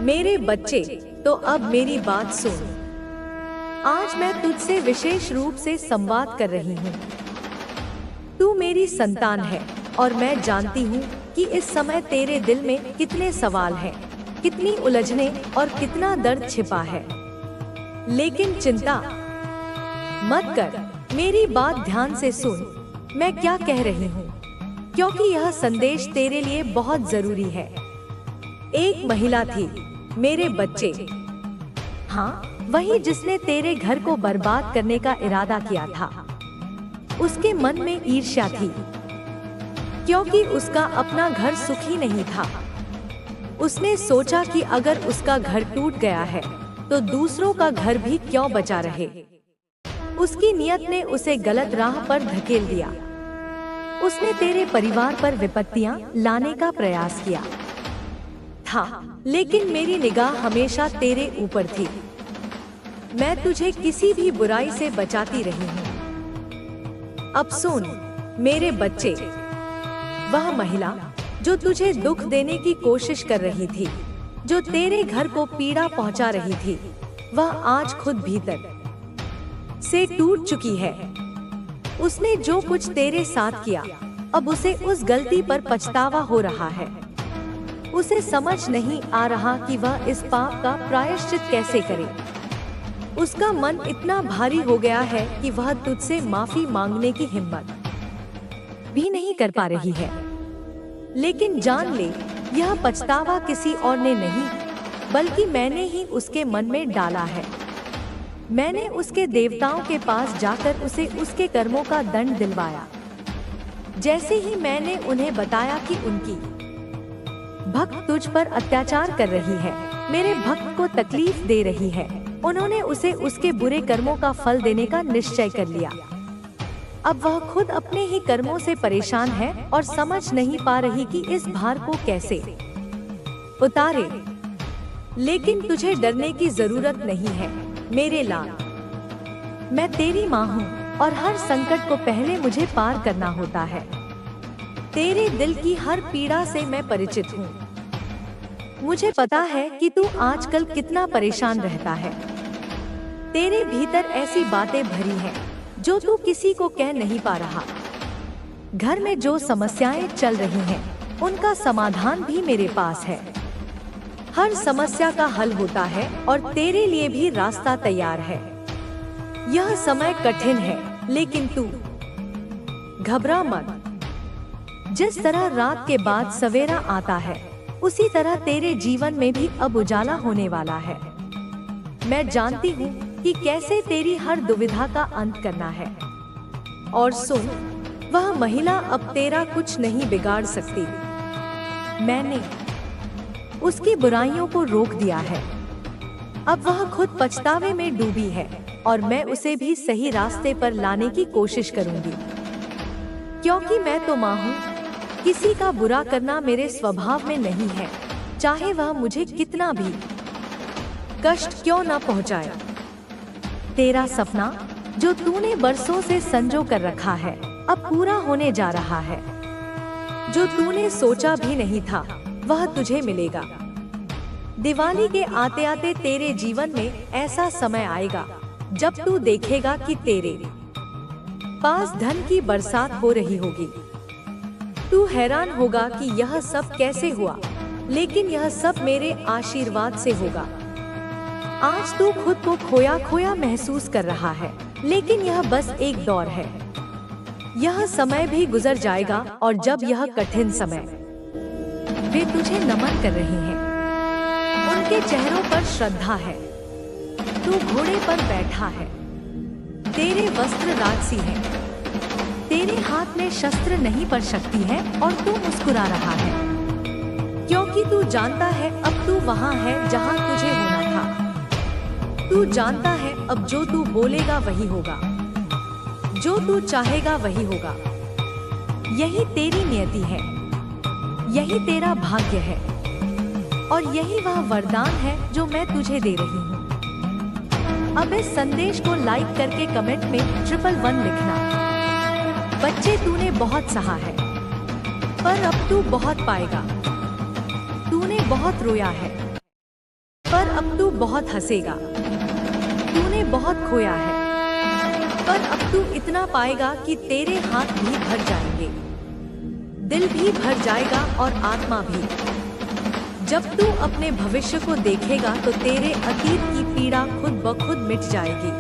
मेरे बच्चे, तो अब मेरी बात सुन। आज मैं तुझसे विशेष रूप से संवाद कर रही हूँ। तू मेरी संतान है और मैं जानती हूँ कि इस समय तेरे दिल में कितने सवाल हैं, कितनी उलझने और कितना दर्द छिपा है। लेकिन चिंता मत कर, मेरी बात ध्यान से सुन। मैं क्या कह रही हूँ, क्योंकि यह संदेश तेरे लिए बहुत जरूरी है। एक महिला थी, मेरे बच्चे। हाँ, वही जिसने तेरे घर को बर्बाद करने का इरादा किया था। उसके मन में ईर्ष्या थी, क्योंकि उसका अपना घर सुखी नहीं था। उसने सोचा कि अगर उसका घर टूट गया है, तो दूसरों का घर भी क्यों बचा रहे। उसकी नियत ने उसे गलत राह पर धकेल दिया। उसने तेरे परिवार पर विपत्तियां लाने का प्रयास किया था, लेकिन मेरी निगाह हमेशा तेरे ऊपर थी। मैं तुझे किसी भी बुराई से बचाती रही हूँ। अब सुन मेरे बच्चे, वह महिला जो तुझे दुख देने की कोशिश कर रही थी, जो तेरे घर को पीड़ा पहुंचा रही थी, वह आज खुद भीतर से टूट चुकी है। उसने जो कुछ तेरे साथ किया, अब उसे उस गलती पर पछतावा हो रहा है। उसे समझ नहीं आ रहा कि वह इस पाप का प्रायश्चित कैसे करे। उसका मन इतना भारी हो गया है कि वह तुझसे माफी मांगने की हिम्मत भी नहीं कर पा रही है। लेकिन जान ले, यह पछतावा किसी और ने नहीं, बल्कि मैंने ही उसके मन में डाला है। मैंने उसके देवताओं के पास जाकर उसे उसके कर्मों का दंड दिलवाया। जैसे ही मैंने उन्हें बताया कि उनकी भक्त तुझ पर अत्याचार कर रही है, मेरे भक्त को तकलीफ दे रही है, उन्होंने उसे उसके बुरे कर्मों का फल देने का निश्चय कर लिया। अब वह खुद अपने ही कर्मों से परेशान है और समझ नहीं पा रही कि इस भार को कैसे उतारे। लेकिन तुझे डरने की जरूरत नहीं है मेरे लाल। मैं तेरी माँ हूँ और हर संकट को पहले मुझे पार करना होता है। तेरे दिल की हर पीड़ा से मैं परिचित हूँ। मुझे पता है कि तू आजकल कितना परेशान रहता है। तेरे भीतर ऐसी बातें भरी हैं जो तू किसी को कह नहीं पा रहा। घर में जो समस्याएं चल रही हैं, उनका समाधान भी मेरे पास है। हर समस्या का हल होता है और तेरे लिए भी रास्ता तैयार है। यह समय कठिन है, लेकिन तू घबरा मत। जिस तरह रात के बाद सवेरा आता है, उसी तरह तेरे जीवन में भी अब उजाला होने वाला है। मैं जानती हूँ कि कैसे तेरी हर दुविधा का अंत करना है। और सुन, वह महिला अब तेरा कुछ नहीं बिगाड़ सकती। मैंने उसकी बुराइयों को रोक दिया है। अब वह खुद पछतावे में डूबी है और मैं उसे भी सही रास्ते पर लाने की कोशिश करूंगी। क्योंकि मैं तो माँ हूँ, किसी का बुरा करना मेरे स्वभाव में नहीं है, चाहे वह मुझे कितना भी कष्ट क्यों न पहुँचाए। तेरा सपना जो तूने बरसों से संजो कर रखा है, अब पूरा होने जा रहा है। जो तूने सोचा भी नहीं था, वह तुझे मिलेगा। दिवाली के आते आते तेरे जीवन में ऐसा समय आएगा जब तू देखेगा कि तेरे पास धन की बरसात हो रही होगी। तू हैरान होगा कि यह सब कैसे हुआ, लेकिन यह सब मेरे आशीर्वाद से होगा। आज तू खुद को खोया खोया महसूस कर रहा है, लेकिन यह बस एक दौर है। यह समय भी गुजर जाएगा और जब यह कठिन समय वे तुझे नमन कर रहे हैं, उनके चेहरों पर श्रद्धा है। तू घोड़े पर बैठा है, तेरे वस्त्र राजसी हैं, तेरे हाथ में शस्त्र नहीं पर शक्ति है और तू मुस्कुरा रहा है, क्योंकि तू जानता है अब तू वहाँ है जहाँ तुझे होना था। तू जानता है अब जो तू बोलेगा वही होगा, जो तू चाहेगा वही होगा। यही तेरी नियति है, यही तेरा भाग्य है और यही वह वरदान है जो मैं तुझे दे रही हूँ। अब इस संदेश को लाइक करके कमेंट में 111 लिखना। बच्चे, तूने बहुत सहा है, पर अब तू बहुत पाएगा। तूने बहुत रोया है, अब तू बहुत हंसेगा। तूने बहुत खोया है, पर अब तू इतना पाएगा कि तेरे हाथ भी भर जाएंगे, दिल भी भर जाएगा और आत्मा भी। जब तू अपने भविष्य को देखेगा तो तेरे अतीत की पीड़ा खुद ब खुद मिट जाएगी।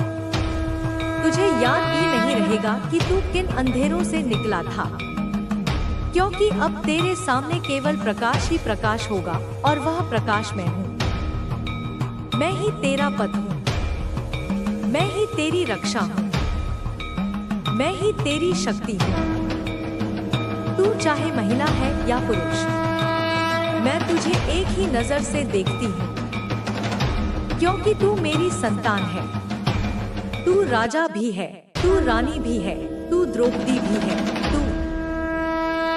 तुझे याद भी नहीं रहेगा कि तू किन अंधेरों से निकला था, क्योंकि अब तेरे सामने केवल प्रकाश ही प्रकाश होगा, और वह प्रकाश मैं हूँ। मैं ही तेरा पथ हूँ, मैं ही तेरी रक्षा हूँ, मैं ही तेरी शक्ति हूँ। तू चाहे महिला है या पुरुष, मैं तुझे एक ही नजर से देखती हूँ, क्योंकि तू मेरी संतान है। तू राजा भी है, तू रानी भी है, तू द्रौपदी भी है, तू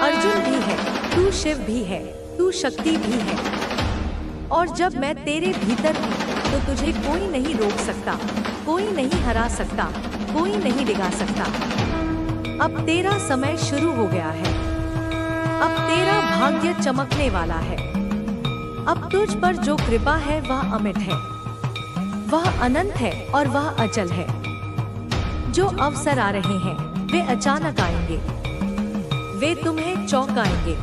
अर्जुन भी है, तू शिव भी है, तू शक्ति भी है। और जब मैं तेरे भीतर हूँ तो तुझे कोई नहीं रोक सकता, कोई नहीं हरा सकता, कोई नहीं डिगा सकता। अब तेरा समय शुरू हो गया है, अब तेरा भाग्य चमकने वाला है। अब तुझ पर जो कृपा है वह अमिट है, वह अनंत है और वह अचल है। जो अवसर आ रहे हैं वे अचानक आएंगे, वे तुम्हें चौंकाएंगे।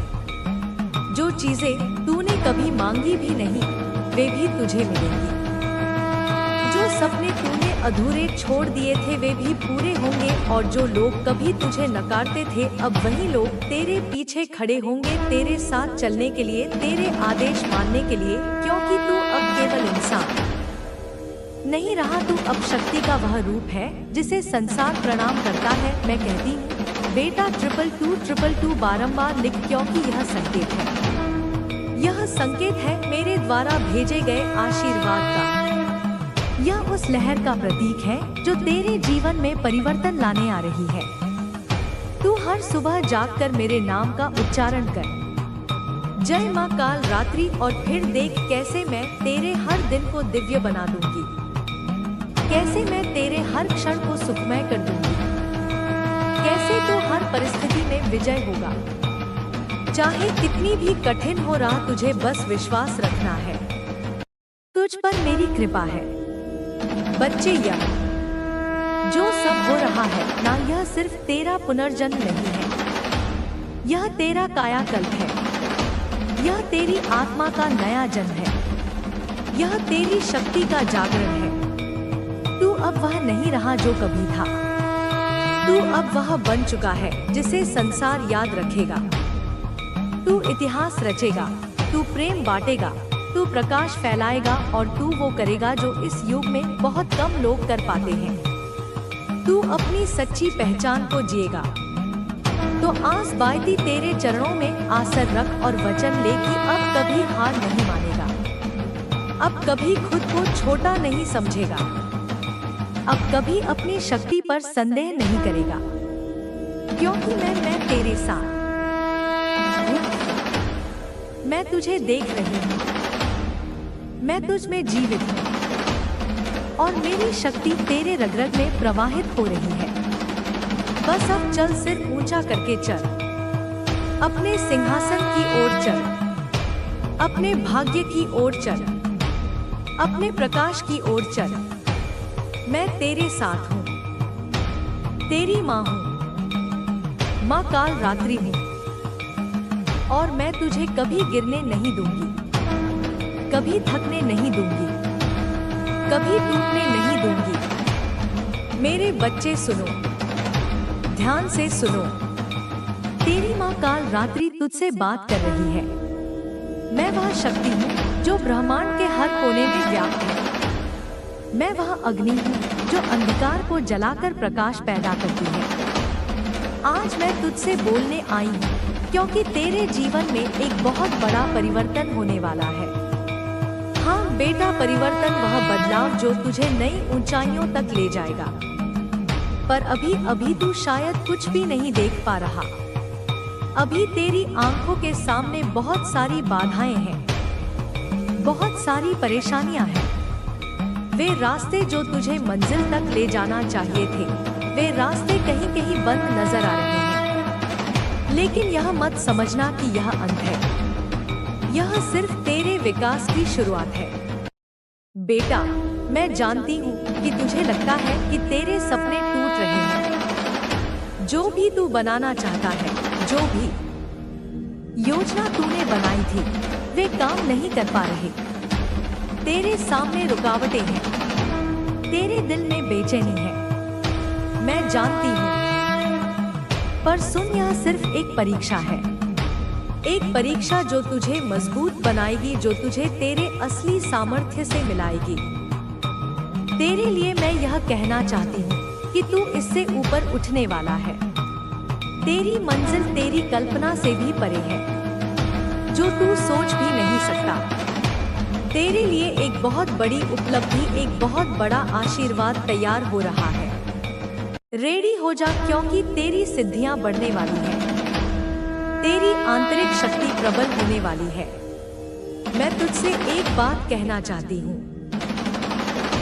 जो चीजें तूने कभी मांगी भी नहीं वे भी तुझे मिलेंगी। जो सपने तूने अधूरे छोड़ दिए थे वे भी पूरे होंगे, और जो लोग कभी तुझे नकारते थे अब वही लोग तेरे पीछे खड़े होंगे, तेरे साथ चलने के लिए, तेरे आदेश मानने के लिए, क्योंकि तू अब केवल इंसान नहीं रहा। तू अब शक्ति का वह रूप है जिसे संसार प्रणाम करता है। मैं कहती हूँ बेटा 222 बारंबार लिख, क्योंकि यह संकेत है, यह संकेत है मेरे द्वारा भेजे गए आशीर्वाद का। यह उस लहर का प्रतीक है जो तेरे जीवन में परिवर्तन लाने आ रही है। तू हर सुबह जागकर मेरे नाम का उच्चारण कर, जय माँ काल रात्रि, और फिर देख कैसे मैं तेरे हर दिन को दिव्य बना दूंगी, कैसे मैं तेरे हर क्षण को सुखमय कर दूंगी, कैसे तू हर परिस्थिति में विजय होगा। चाहे कितनी भी कठिन हो राह, तुझे बस विश्वास रखना है। तुझ पर मेरी कृपा है। बच्चे, यह जो सब हो रहा है ना, यह सिर्फ तेरा पुनर्जन्म नहीं है, यह तेरा कायाकल्प है, यह तेरी आत्मा का नया जन्म है, यह तेरी शक्ति का जागरण है। तू अब वह नहीं रहा जो कभी था, तू अब वह बन चुका है जिसे संसार याद रखेगा। तू इतिहास रचेगा, तू प्रेम बांटेगा, तू प्रकाश फैलाएगा, और तू वो करेगा जो इस युग में बहुत कम लोग कर पाते हैं। तू अपनी सच्ची पहचान को जिएगा। तो आस बायती तेरे चरणों में आसर रख और वचन ले कि अब कभी हार नहीं मानेगा, अब कभी खुद को छोटा नहीं समझेगा, अब कभी अपनी शक्ति पर संदेह नहीं करेगा, क्योंकि मैं तेरे साथ हूँ। मैं तुझे देख रही हूँ, मैं तुझ में जीवित हूँ, और मेरी शक्ति तेरे रग-रग में प्रवाहित हो रही है। बस अब चल, सिर ऊंचा करके चल, अपने सिंहासन की ओर चल, अपने भाग्य की ओर चल, अपने प्रकाश की ओर चल। मैं तेरे साथ हूँ, तेरी माँ हूँ, माँ काल रात्रि हूँ, और मैं तुझे कभी गिरने नहीं दूंगी, कभी थकने नहीं दूंगी, कभी टूटने नहीं दूंगी। मेरे बच्चे सुनो, ध्यान से सुनो, तेरी माँ काल रात्रि तुझसे बात कर रही है। मैं वह शक्ति हूँ जो ब्रह्मांड के हर कोने में व्याप्त है। मैं वह अग्नि हूँ जो अंधकार को जलाकर प्रकाश पैदा करती है। आज मैं तुझसे बोलने आई हूँ क्योंकि तेरे जीवन में एक बहुत बड़ा परिवर्तन होने वाला है। हाँ बेटा, परिवर्तन वह बदलाव जो तुझे नई ऊंचाइयों तक ले जाएगा। पर अभी तू शायद कुछ भी नहीं देख पा रहा। अभी तेरी आंखों के सामने बहुत सारी बाधाएं हैं, बहुत सारी परेशानियां हैं। वे रास्ते जो तुझे मंजिल तक ले जाना चाहिए थे, वे रास्ते कहीं कहीं बंद नजर आ रहे हैं। लेकिन यह मत समझना कि यह अंत है, यह सिर्फ तेरे विकास की शुरुआत है। बेटा, मैं जानती हूँ कि तुझे लगता है कि तेरे सपने टूट रहे हैं। जो भी तू बनाना चाहता है, जो भी योजना तूने बनाई थी, वे काम नहीं कर पा रहे। तेरे सामने रुकावटें हैं, तेरे दिल में बेचैनी है, मैं जानती हूँ। पर सुन, यह सिर्फ एक परीक्षा है, एक परीक्षा जो तुझे मजबूत बनाएगी, जो तुझे तेरे असली सामर्थ्य से मिलाएगी। तेरे लिए मैं यह कहना चाहती हूँ कि तू इससे ऊपर उठने वाला है। तेरी मंजिल तेरी कल्पना से भी परे है, जो तू सोच भी नहीं सकता। तेरे लिए एक बहुत बड़ी उपलब्धि, एक बहुत बड़ा आशीर्वाद तैयार हो रहा है। रेडी हो जा, क्योंकि तेरी सिद्धियां बढ़ने वाली हैं। तेरी आंतरिक शक्ति प्रबल होने वाली है। मैं तुझसे एक बात कहना चाहती हूँ,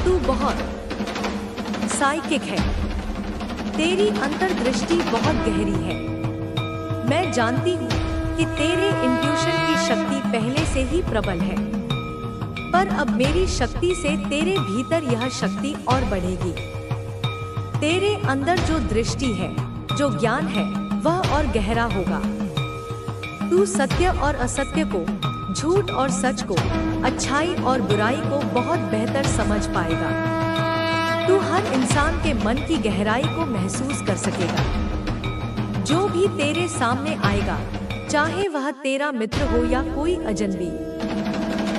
तू बहुत साइकिक है। तेरी अंतर्दृष्टि बहुत गहरी है। मैं जानती हूँ कि तेरे इंट्यूशन की शक्ति पहले से ही प्रबल है, पर अब मेरी शक्ति से तेरे भीतर यह शक्ति और बढ़ेगी। तेरे अंदर जो दृष्टि है, जो ज्ञान है, वह और गहरा होगा। तू सत्य और असत्य को, झूठ और सच को, अच्छाई और बुराई को बहुत बेहतर समझ पाएगा। तू हर इंसान के मन की गहराई को महसूस कर सकेगा। जो भी तेरे सामने आएगा, चाहे वह तेरा मित्र हो या कोई अजनबी,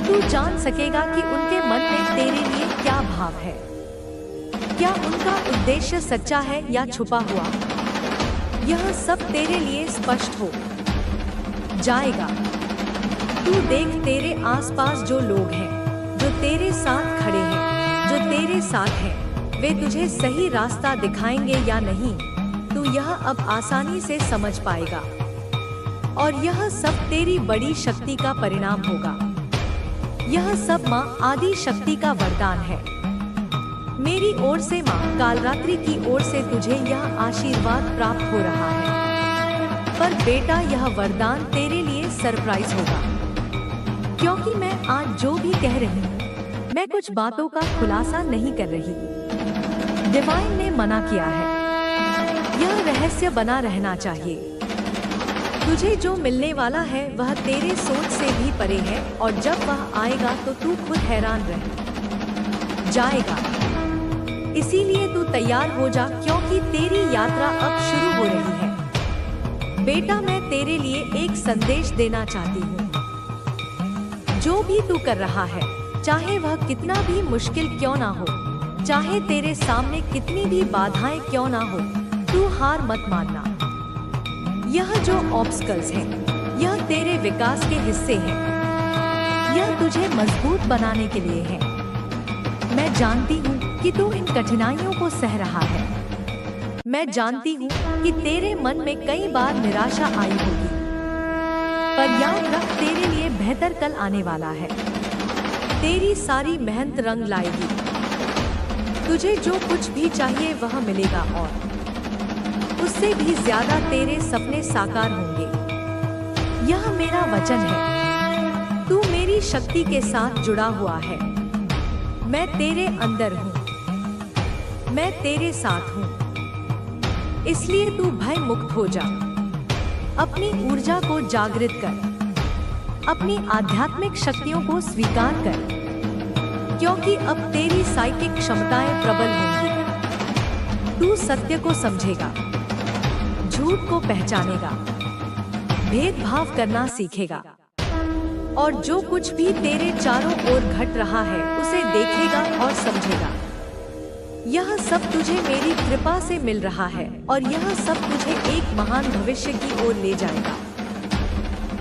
तू जान सकेगा कि उनके मन में तेरे लिए क्या भाव है, क्या उनका उद्देश्य सच्चा है या छुपा हुआ। यह सब तेरे लिए स्पष्ट हो जाएगा। तू देख, तेरे आसपास जो लोग हैं, जो तेरे साथ खड़े हैं, जो तेरे साथ हैं, वे तुझे सही रास्ता दिखाएंगे या नहीं, तू यह अब आसानी से समझ पाएगा। और यह सब तेरी बड़ी शक्ति का परिणाम होगा। यह सब माँ आदि शक्ति का वरदान है। मेरी ओर से, माँ कालरात्रि की ओर से तुझे यह आशीर्वाद प्राप्त हो रहा है। पर बेटा, यह वरदान तेरे लिए सरप्राइज होगा, क्योंकि मैं आज जो भी कह रही हूँ, मैं कुछ बातों का खुलासा नहीं कर रही। डिवाइन ने मना किया है, यह रहस्य बना रहना चाहिए। तुझे जो मिलने वाला है वह तेरे सोच से भी परे है, और जब वह आएगा तो तू खुद हैरान रह जाएगा। इसीलिए तू तैयार हो जा, क्योंकि तेरी यात्रा अब शुरू हो रही है। बेटा, मैं तेरे लिए एक संदेश देना चाहती हूँ। जो भी तू कर रहा है, चाहे वह कितना भी मुश्किल क्यों ना हो, चाहे तेरे सामने कितनी भी बाधाएं क्यों ना हो, तू हार मत मानना। यह जो ऑब्स्टकल्स हैं, यह तेरे विकास के हिस्से हैं। यह तुझे मजबूत बनाने के लिए है। मैं जानती हूँ कि तू इन कठिनाइयों को सह रहा है। मैं जानती हूँ कि तेरे मन में कई बार निराशा आई होगी, पर याद रख, तेरे लिए बेहतर कल आने वाला है। तेरी सारी मेहनत रंग लाएगी। तुझे जो कुछ भी चाहिए वह मिलेगा, और उससे भी ज्यादा तेरे सपने साकार होंगे। यह मेरा वचन है। तू मेरी शक्ति के साथ जुड़ा हुआ है। मैं तेरे अंदर हूँ, मैं तेरे साथ हूँ। इसलिए तू भय मुक्त हो जा। अपनी ऊर्जा को जागृत कर, अपनी आध्यात्मिक शक्तियों को स्वीकार कर, क्योंकि अब तेरी साइकिक क्षमताएं प्रबल होंगी। तू सत्य को समझेगा, झूठ को पहचानेगा, भेदभाव करना सीखेगा, और जो कुछ भी तेरे चारों ओर घट रहा है उसे देखेगा और समझेगा। यह सब तुझे मेरी कृपा से मिल रहा है, और यह सब तुझे एक महान भविष्य की ओर ले जाएगा।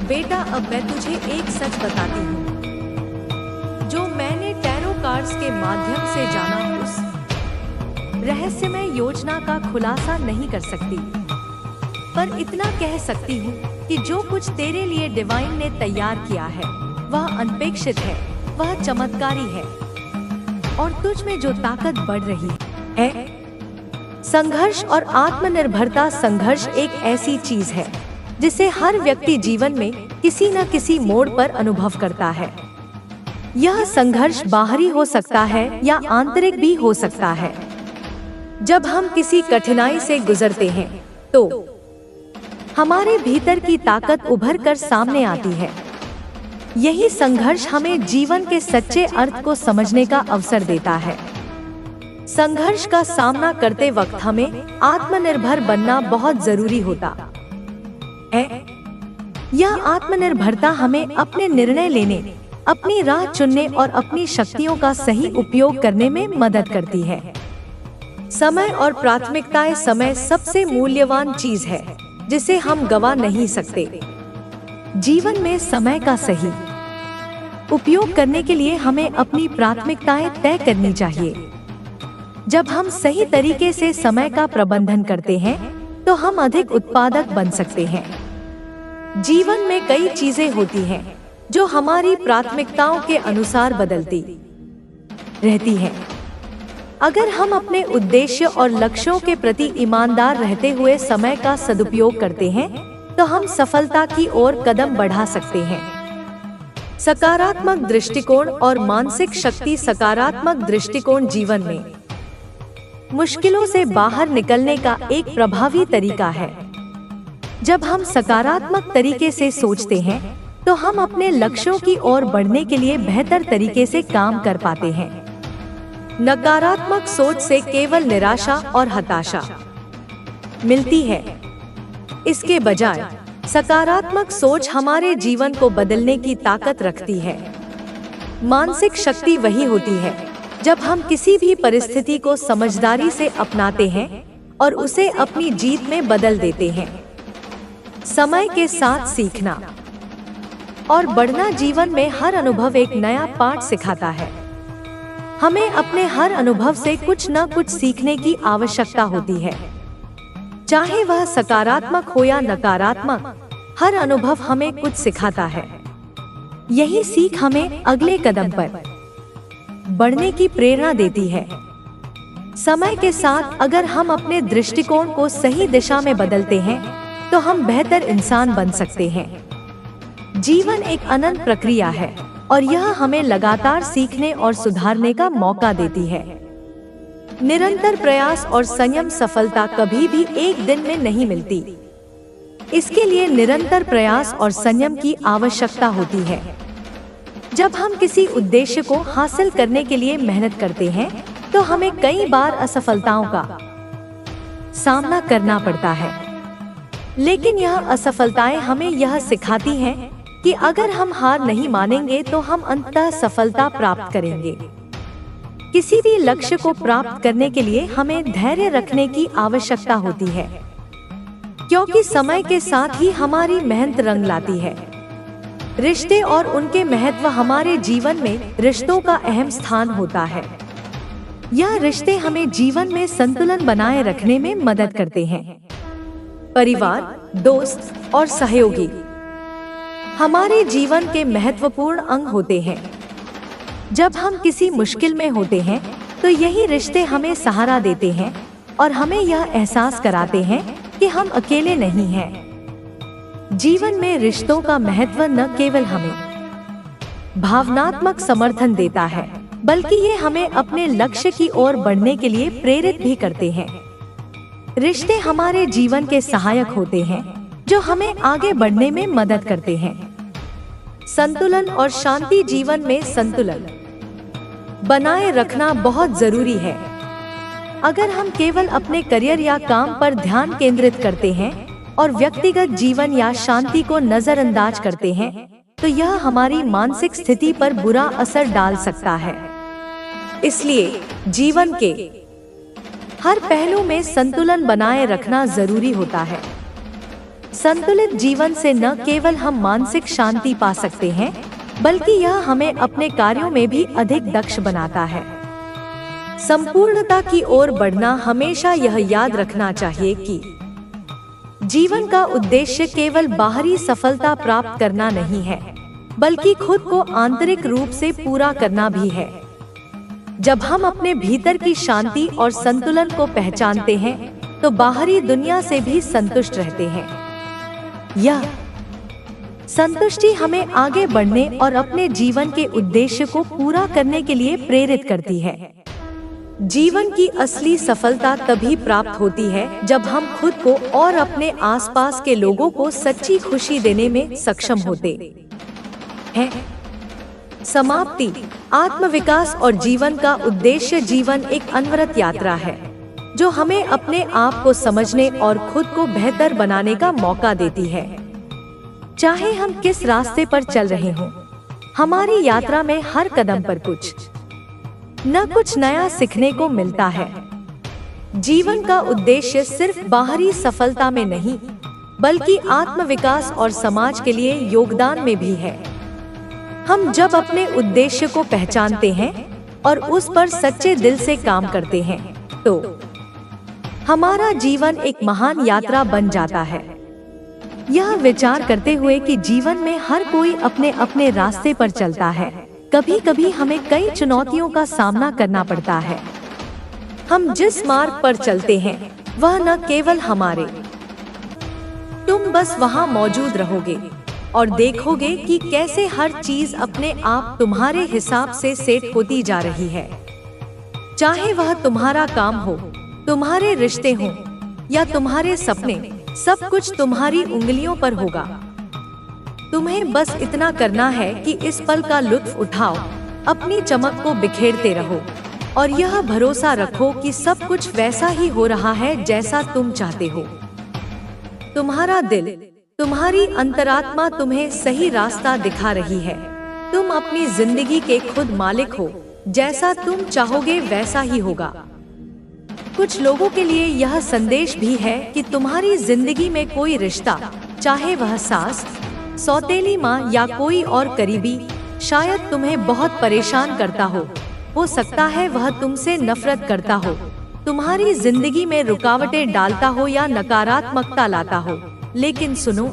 बेटा, अब मैं तुझे एक सच बताती हूँ, जो मैंने टैरो कार्ड्स के माध्यम से जाना। उस रहस्यमय योजना का खुलासा नहीं कर सकती, पर इतना कह सकती हूँ कि जो कुछ तेरे लिए डिवाइन ने तैयार किया है वह अनपेक्षित है, वह चमत्कारी है, और तुझ में जो ताकत बढ़ रही है। संघर्ष और आत्मनिर्भरता। संघर्ष एक ऐसी चीज है जिसे हर व्यक्ति जीवन में किसी न किसी मोड़ पर अनुभव करता है। यह संघर्ष बाहरी हो सकता है या आंतरिक भी हो सकता है। जब हम किसी कठिनाई से गुजरते हैं तो हमारे भीतर की ताकत उभर कर सामने आती है। यही संघर्ष हमें जीवन के सच्चे अर्थ को समझने का अवसर देता है। संघर्ष का सामना करते वक्त हमें आत्मनिर्भर बनना बहुत जरूरी होता है। यह आत्मनिर्भरता हमें अपने निर्णय लेने, अपनी राह चुनने और अपनी शक्तियों का सही उपयोग करने में मदद करती है। समय और प्राथमिकताएं समय सबसे मूल्यवान चीज है जिसे हम गवा नहीं सकते। जीवन में समय का सही उपयोग करने के लिए हमें अपनी प्राथमिकताएं तय करनी चाहिए। जब हम सही तरीके से समय का प्रबंधन करते हैं तो हम अधिक उत्पादक बन सकते हैं। जीवन में कई चीजें होती हैं जो हमारी प्राथमिकताओं के अनुसार बदलती रहती हैं। अगर हम अपने उद्देश्य और लक्ष्यों के प्रति ईमानदार रहते हुए समय का सदुपयोग करते हैं तो हम सफलता की ओर कदम बढ़ा सकते हैं। सकारात्मक दृष्टिकोण और मानसिक शक्ति। सकारात्मक दृष्टिकोण जीवन में मुश्किलों से बाहर निकलने का एक प्रभावी तरीका है। जब हम सकारात्मक तरीके से सोचते हैं तो हम अपने लक्ष्यों की ओर बढ़ने के लिए बेहतर तरीके से काम कर पाते हैं। नकारात्मक सोच से केवल निराशा और हताशा मिलती है। इसके बजाय सकारात्मक सोच हमारे जीवन को बदलने की ताकत रखती है। मानसिक शक्ति वही होती है जब हम किसी भी परिस्थिति को समझदारी से अपनाते हैं और उसे अपनी जीत में बदल देते हैं। समय के साथ सीखना और बढ़ना। जीवन में हर अनुभव एक नया पाठ सिखाता है। हमें अपने हर अनुभव से कुछ न कुछ सीखने की आवश्यकता होती है, चाहे वह सकारात्मक हो या नकारात्मक। हर अनुभव हमें कुछ सिखाता है। यही सीख हमें अगले कदम पर बढ़ने की प्रेरणा देती है। समय के साथ अगर हम अपने दृष्टिकोण को सही दिशा में बदलते हैं तो हम बेहतर इंसान बन सकते हैं। जीवन एक अनंत प्रक्रिया है और यह हमें लगातार सीखने और सुधारने का मौका देती है। निरंतर प्रयास और संयम। सफलता कभी भी एक दिन में नहीं मिलती। इसके लिए निरंतर प्रयास और संयम की आवश्यकता होती है। जब हम किसी उद्देश्य को हासिल करने के लिए मेहनत करते हैं तो हमें कई बार असफलताओं का सामना करना पड़ता है, लेकिन यह असफलताएं हमें यह सिखाती हैं कि अगर हम हार नहीं मानेंगे तो हम अंततः सफलता प्राप्त करेंगे। किसी भी लक्ष्य को प्राप्त करने के लिए हमें धैर्य रखने की आवश्यकता होती है, क्योंकि समय के साथ ही हमारी मेहनत रंग लाती है। रिश्ते और उनके महत्व। हमारे जीवन में रिश्तों का अहम स्थान होता है। यह रिश्ते हमें जीवन में संतुलन बनाए रखने में मदद करते हैं। परिवार, दोस्त और सहयोगी हमारे जीवन के महत्वपूर्ण अंग होते हैं। जब हम किसी मुश्किल में होते हैं तो यही रिश्ते हमें सहारा देते हैं और हमें यह एहसास कराते हैं कि हम अकेले नहीं हैं। जीवन में रिश्तों का महत्व न केवल हमें भावनात्मक समर्थन देता है, बल्कि ये हमें अपने लक्ष्य की ओर बढ़ने के लिए प्रेरित भी करते हैं। रिश्ते हमारे जीवन के सहायक होते हैं जो हमें आगे बढ़ने में मदद करते हैं। संतुलन और शांति। जीवन में संतुलन बनाए रखना बहुत जरूरी है। अगर हम केवल अपने करियर या काम पर ध्यान केंद्रित करते हैं और व्यक्तिगत जीवन या शांति को नजरअंदाज करते हैं तो यह हमारी मानसिक स्थिति पर बुरा असर डाल सकता है। इसलिए जीवन के हर पहलू में संतुलन बनाए रखना जरूरी होता है। संतुलित जीवन से न केवल हम मानसिक शांति पा सकते हैं, बल्कि यह हमें अपने कार्यों में भी अधिक दक्ष बनाता है। संपूर्णता की ओर बढ़ना। हमेशा यह याद रखना चाहिए कि जीवन का उद्देश्य केवल बाहरी सफलता प्राप्त करना नहीं है, बल्कि खुद को आंतरिक रूप से पूरा करना भी है। जब हम अपने भीतर की शांति और संतुलन को पहचानते हैं तो बाहरी दुनिया से भी संतुष्ट रहते हैं। यह संतुष्टि हमें आगे बढ़ने और अपने जीवन के उद्देश्य को पूरा करने के लिए प्रेरित करती है। जीवन की असली सफलता तभी प्राप्त होती है जब हम खुद को और अपने आसपास के लोगों को सच्ची खुशी देने में सक्षम होते हैं। समाप्ति। आत्मविकास और जीवन का उद्देश्य। जीवन एक अनवरत यात्रा है जो हमें अपने आप को समझने और खुद को बेहतर बनाने का मौका देती है। चाहे हम किस रास्ते पर चल रहे हों, हमारी यात्रा में हर कदम पर कुछ न कुछ नया सीखने को मिलता है। जीवन का उद्देश्य सिर्फ बाहरी सफलता में नहीं, बल्कि आत्मविकास और समाज के लिए योगदान में भी है। हम जब अपने उद्देश्य को पहचानते हैं और उस पर सच्चे दिल से काम करते हैं, तो हमारा जीवन एक महान यात्रा बन जाता है। यह विचार करते हुए कि जीवन में हर कोई अपने अपने रास्ते पर चलता है, कभी कभी हमें कई चुनौतियों का सामना करना पड़ता है। हम जिस मार्ग पर चलते हैं वह न केवल हमारे, तुम बस वहां मौजूद रहोगे और देखोगे कि कैसे हर चीज अपने आप तुम्हारे हिसाब से सेट होती जा रही है। चाहे वह तुम्हारा काम हो, तुम्हारे रिश्ते हों या तुम्हारे सपने, सब कुछ तुम्हारी उंगलियों पर होगा। तुम्हें बस इतना करना है कि इस पल का लुत्फ उठाओ, अपनी चमक को बिखेरते रहो और यह भरोसा रखो कि सब कुछ वैसा ही हो रहा है जैसा तुम चाहते हो। तुम्हारा दिल, तुम्हारी अंतरात्मा तुम्हें सही रास्ता दिखा रही है। तुम अपनी जिंदगी के खुद मालिक हो, जैसा तुम चाहोगे वैसा ही होगा। कुछ लोगों के लिए यह संदेश भी है कि तुम्हारी जिंदगी में कोई रिश्ता, चाहे वह सास, सौतेली माँ या कोई और करीबी, शायद तुम्हें बहुत परेशान करता हो सकता है वह तुमसे नफरत करता हो, तुम्हारी जिंदगी में रुकावटें डालता हो या नकारात्मकता लाता हो। लेकिन सुनो,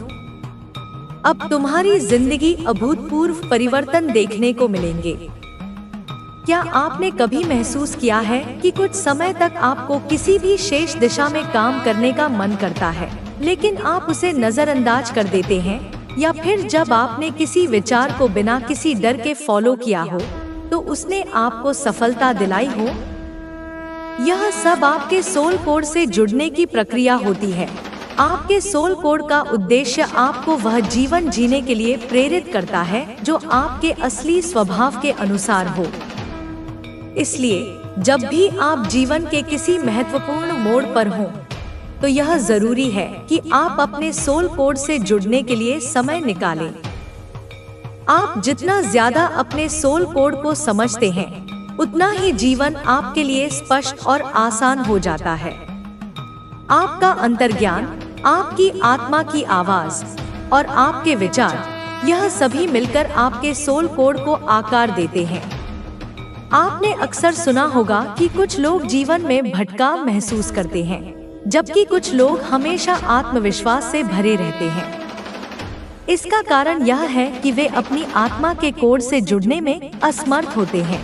अब तुम्हारी जिंदगी अभूतपूर्व परिवर्तन देखने को मिलेंगे। क्या आपने कभी महसूस किया है कि कुछ समय तक आपको किसी भी शेष दिशा में काम करने का मन करता है, लेकिन आप उसे नजरअंदाज कर देते हैं? या फिर जब आपने किसी विचार को बिना किसी डर के फॉलो किया हो तो उसने आपको सफलता दिलाई हो? यह सब आपके सोल कोड से जुड़ने की प्रक्रिया होती है। आपके सोल कोड का उद्देश्य आपको वह जीवन जीने के लिए प्रेरित करता है जो आपके असली स्वभाव के अनुसार हो। इसलिए जब भी आप जीवन के किसी महत्वपूर्ण मोड़ पर हों, तो यह जरूरी है कि आप अपने सोल कोड से जुड़ने के लिए समय निकालें। आप जितना ज्यादा अपने सोल कोड को समझते हैं, उतना ही जीवन आपके लिए स्पष्ट और आसान हो जाता है। आपका अंतर्ज्ञान, आपकी आत्मा की आवाज और आपके विचार, यह सभी मिलकर आपके सोल कोड को आकार देते हैं। आपने अक्सर सुना होगा कि कुछ लोग जीवन में भटकाव महसूस करते हैं, जबकि कुछ लोग हमेशा आत्मविश्वास से भरे रहते हैं। इसका कारण यह है कि वे अपनी आत्मा के कोड से जुड़ने में असमर्थ होते हैं।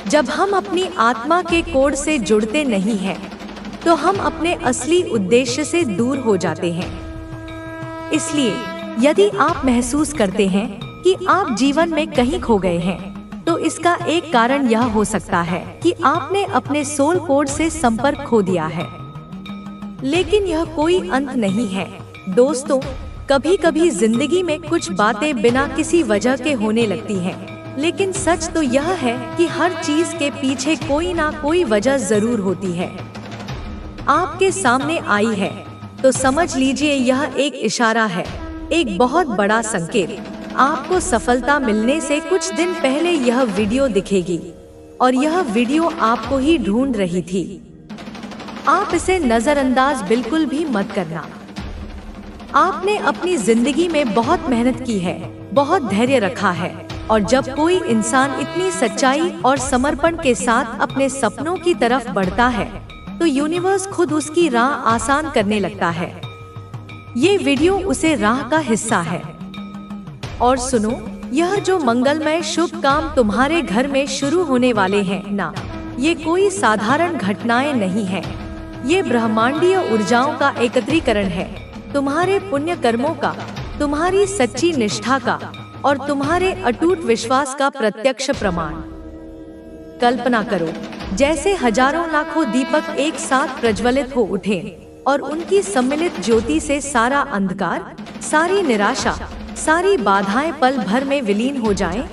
जब हम अपनी आत्मा के कोड से जुड़ते नहीं हैं, तो हम अपने असली उद्देश्य से दूर हो जाते हैं। इसलिए यदि आप महसूस करते हैं कि आप जीवन में कहीं खो गए हैं, तो इसका एक कारण यह हो सकता है कि आपने अपने सोल कोड से संपर्क खो दिया है। लेकिन यह कोई अंत नहीं है दोस्तों। कभी कभी जिंदगी में कुछ बातें बिना किसी वजह के होने लगती हैं, लेकिन सच तो यह है कि हर चीज के पीछे कोई ना कोई वजह जरूर होती है। आपके सामने आई है तो समझ लीजिए यह एक इशारा है, एक बहुत बड़ा संकेत। आपको सफलता मिलने से कुछ दिन पहले यह वीडियो दिखेगी और यह वीडियो आपको ही ढूंढ रही थी। आप इसे नजरअंदाज बिल्कुल भी मत करना। आपने अपनी जिंदगी में बहुत मेहनत की है, बहुत धैर्य रखा है, और जब कोई इंसान इतनी सच्चाई और समर्पण के साथ अपने सपनों की तरफ बढ़ता है, तो यूनिवर्स खुद उसकी राह आसान करने लगता है। ये वीडियो उसे राह का हिस्सा है। और सुनो, यह जो मंगलमय शुभ काम तुम्हारे घर में शुरू होने वाले हैं ना, ये कोई साधारण घटनाएं नहीं है। ये ब्रह्मांडीय ऊर्जाओं का एकत्रीकरण है, तुम्हारे पुण्य कर्मों का, तुम्हारी सच्ची निष्ठा का और तुम्हारे अटूट विश्वास का प्रत्यक्ष प्रमाण। कल्पना करो, जैसे हजारों लाखों दीपक एक साथ प्रज्वलित हो उठे और उनकी सम्मिलित ज्योति से सारा अंधकार, सारी निराशा, सारी बाधाएं पल भर में विलीन हो जाएं।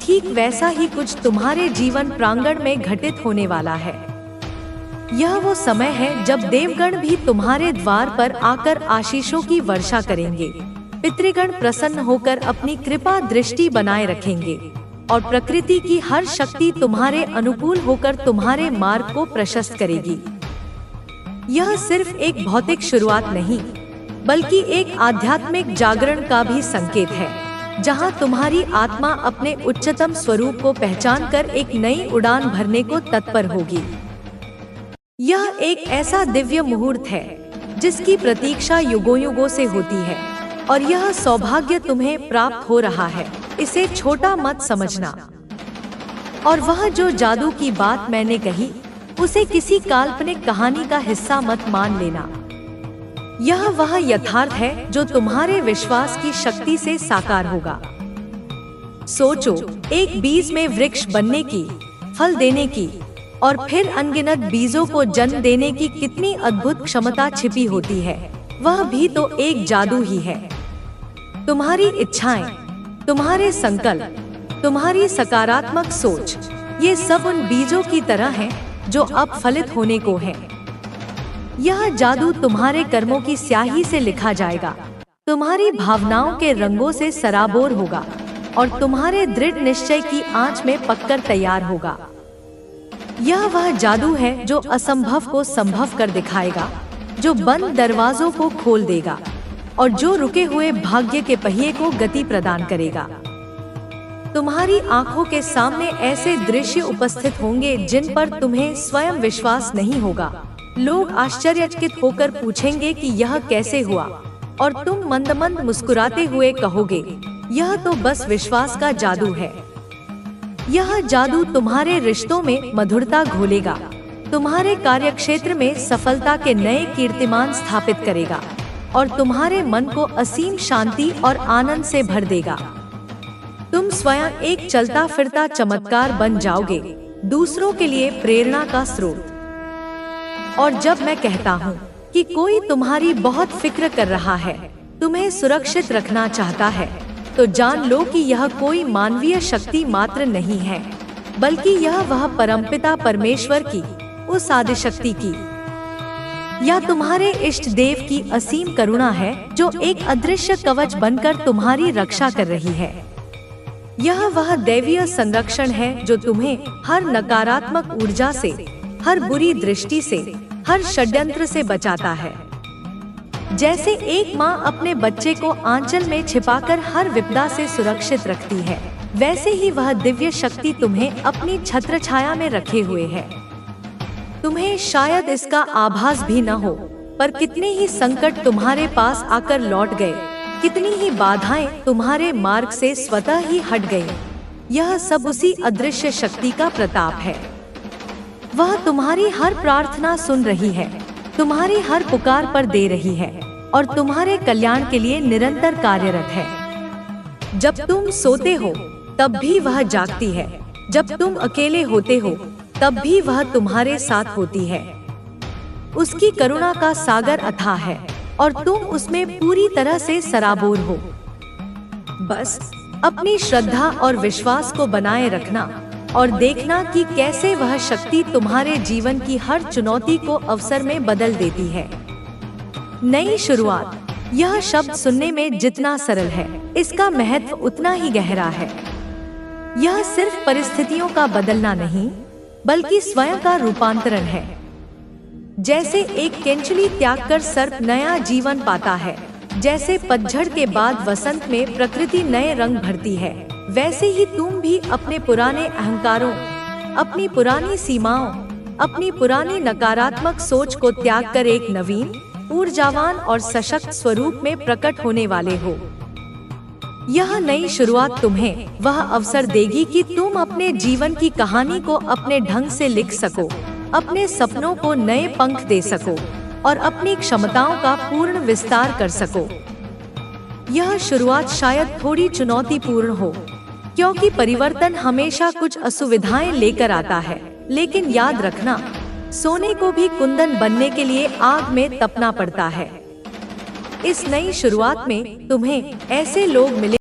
ठीक वैसा ही कुछ तुम्हारे जीवन प्रांगण में घटित होने वाला है। यह वो समय है जब देवगण भी तुम्हारे द्वार पर आकर आशीषों की वर्षा करेंगे। पितृगण प्रसन्न होकर अपनी कृपा दृष्टि बनाए रखेंगे और प्रकृति की हर शक्ति तुम्हारे अनुकूल होकर तुम्हारे मार्ग को प्रशस्त करेगी। यह सिर्फ एक भौतिक शुरुआत नहीं, बल्कि एक आध्यात्मिक जागरण का भी संकेत है, जहां तुम्हारी आत्मा अपने उच्चतम स्वरूप को पहचानकर एक नई उड़ान भरने को तत्पर होगी। यह एक ऐसा दिव्य मुहूर्त है जिसकी प्रतीक्षा युगों युगों से होती है, और यह सौभाग्य तुम्हें प्राप्त हो रहा है। इसे छोटा मत समझना। और वह जो जादू की बात मैंने कही, उसे किसी काल्पनिक कहानी का हिस्सा मत मान लेना। यह वह यथार्थ है जो तुम्हारे विश्वास की शक्ति से साकार होगा। सोचो, एक बीज में वृक्ष बनने की, फल देने की और फिर अनगिनत बीजों को जन्म देने की कितनी अद्भुत क्षमता छिपी होती है। वह भी तो एक जादू ही है। तुम्हारी इच्छाएं, तुम्हारे संकल्प, तुम्हारी सकारात्मक सोच, ये सब उन बीजों की तरह हैं जो अब फलित होने को हैं। यह जादू तुम्हारे कर्मों की स्याही से लिखा जाएगा, तुम्हारी भावनाओं के रंगों से सराबोर होगा और तुम्हारे दृढ़ निश्चय की आंच में पककर तैयार होगा। यह वह जादू है जो असंभव को संभव कर दिखाएगा, जो बंद दरवाजों को खोल देगा और जो रुके हुए भाग्य के पहिए को गति प्रदान करेगा। तुम्हारी आंखों के सामने ऐसे दृश्य उपस्थित होंगे जिन पर तुम्हें स्वयं विश्वास नहीं होगा। लोग आश्चर्यचकित होकर पूछेंगे कि यह कैसे हुआ, और तुम मंद मंद मुस्कुराते हुए कहोगे, यह तो बस विश्वास का जादू है। यह जादू तुम्हारे रिश्तों में मधुरता घोलेगा, तुम्हारे कार्यक्षेत्र में सफलता के नए कीर्तिमान स्थापित करेगा और तुम्हारे मन को असीम शांति और आनंद से भर देगा। तुम स्वयं एक चलता फिरता चमत्कार बन जाओगे, दूसरों के लिए प्रेरणा का स्रोत। और जब मैं कहता हूँ कि कोई तुम्हारी बहुत फिक्र कर रहा है, तुम्हें सुरक्षित रखना चाहता है, तो जान लो कि यह कोई मानवीय शक्ति मात्र नहीं है, बल्कि यह वह परमपिता परमेश्वर की, उस आदि शक्ति की, या तुम्हारे इष्ट देव की असीम करुणा है जो एक अदृश्य कवच बनकर तुम्हारी रक्षा कर रही है। यह वह दैवीय संरक्षण है जो तुम्हें हर नकारात्मक ऊर्जा से, हर बुरी दृष्टि से, हर षड्यंत्र से बचाता है। जैसे एक माँ अपने बच्चे को आंचल में छिपाकर हर विपदा से सुरक्षित रखती है, वैसे ही वह दिव्य शक्ति तुम्हें अपनी छत्र छाया में रखे हुए है। तुम्हें शायद इसका आभास भी न हो, पर कितने ही संकट तुम्हारे पास आकर लौट गए, कितनी ही बाधाएं तुम्हारे मार्ग से स्वतः ही हट गईं। यह सब उसी अदृश्य शक्ति का प्रताप है। वह तुम्हारी हर प्रार्थना सुन रही है, तुम्हारी हर पुकार पर दे रही है और तुम्हारे कल्याण के लिए निरंतर कार्यरत है। जब तुम सोते हो तब भी वह जागती है, जब तुम अकेले होते हो तब भी वह तुम्हारे साथ होती है। उसकी करुणा का सागर अथाह है और तुम उसमें पूरी तरह से सराबोर हो। बस अपनी श्रद्धा और विश्वास को बनाए रखना और देखना कि कैसे वह शक्ति तुम्हारे जीवन की हर चुनौती को अवसर में बदल देती है। नई शुरुआत, यह शब्द सुनने में जितना सरल है, इसका महत्व उतना ही गहरा है। यह सिर्फ परिस्थितियों का बदलना नहीं, बल्कि स्वयं का रूपांतरण है। जैसे एक केंचुली त्याग कर सर्प नया जीवन पाता है, जैसे पतझड़ के बाद वसंत में प्रकृति नए रंग भरती है, वैसे ही तुम भी अपने पुराने अहंकारों, अपनी पुरानी सीमाओं, अपनी पुरानी नकारात्मक सोच को त्याग कर एक नवीन, ऊर्जावान और सशक्त स्वरूप में प्रकट होने वाले हो। यह नई शुरुआत तुम्हें वह अवसर देगी कि तुम अपने जीवन की कहानी को अपने ढंग से लिख सको, अपने सपनों को नए पंख दे सको और अपनी क्षमताओं का पूर्ण विस्तार कर सको। यह शुरुआत शायद थोड़ी चुनौतीपूर्ण हो, क्योंकि परिवर्तन हमेशा कुछ असुविधाएं लेकर आता है। लेकिन याद रखना, सोने को भी कुंदन बनने के लिए आग में तपना पड़ता है। इस नई शुरुआत में तुम्हें ऐसे लोग मिले